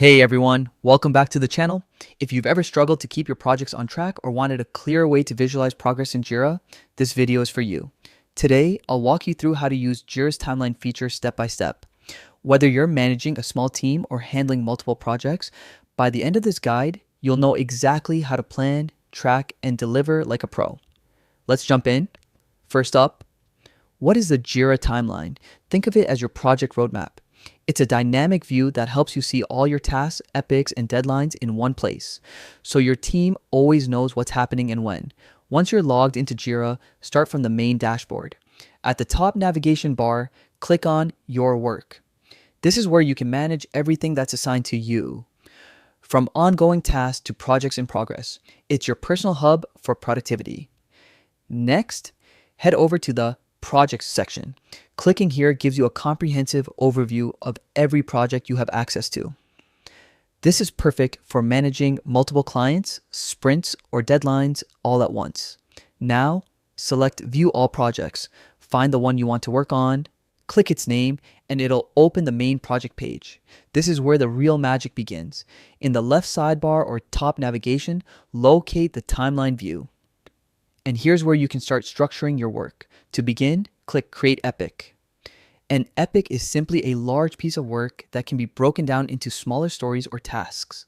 Hey everyone, welcome back to the channel. If you've ever struggled to keep your projects on track or wanted a clearer way to visualize progress in Jira, this video is for you. Today, I'll walk you through how to use Jira's timeline feature step by step. Whether you're managing a small team or handling multiple projects, by the end of this guide, you'll know exactly how to plan, track, and deliver like a pro. Let's jump in. First up, what is the Jira timeline? Think of it as your project roadmap. It's a dynamic view that helps you see all your tasks, epics, and deadlines in one place, so your team always knows what's happening and when. Once you're logged into Jira, start from the main dashboard. At the top navigation bar, click on Your Work. This is where you can manage everything that's assigned to you, from ongoing tasks to projects in progress. It's your personal hub for productivity. Next, head over to the Projects section. Clicking here gives you a comprehensive overview of every project you have access to. This is perfect for managing multiple clients, sprints, or deadlines all at once. Now, select View All Projects. Find the one you want to work on, click its name, and it'll open the main project page. This is where the real magic begins. In the left sidebar or top navigation, locate the timeline view. And here's where you can start structuring your work. To begin, click Create Epic. An epic is simply a large piece of work that can be broken down into smaller stories or tasks.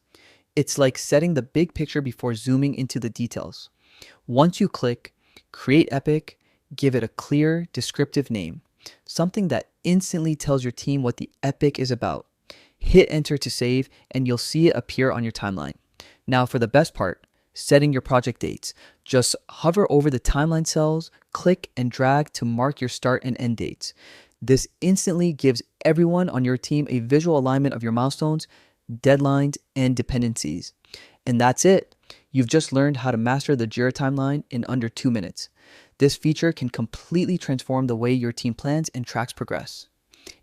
It's like setting the big picture before zooming into the details. Once you click Create Epic, give it a clear, descriptive name, something that instantly tells your team what the epic is about. Hit Enter to save, and you'll see it appear on your timeline. Now for the best part, setting your project dates. Just hover over the timeline cells, click and drag to mark your start and end dates. This instantly gives everyone on your team a visual alignment of your milestones, deadlines, and dependencies. And that's it. You've just learned how to master the Jira timeline in under 2 minutes. This feature can completely transform the way your team plans and tracks progress.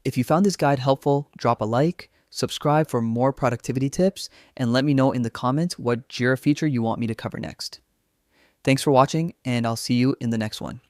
If you found this guide helpful, drop a like, subscribe for more productivity tips, and let me know in the comments what Jira feature you want me to cover next. Thanks for watching, and I'll see you in the next one.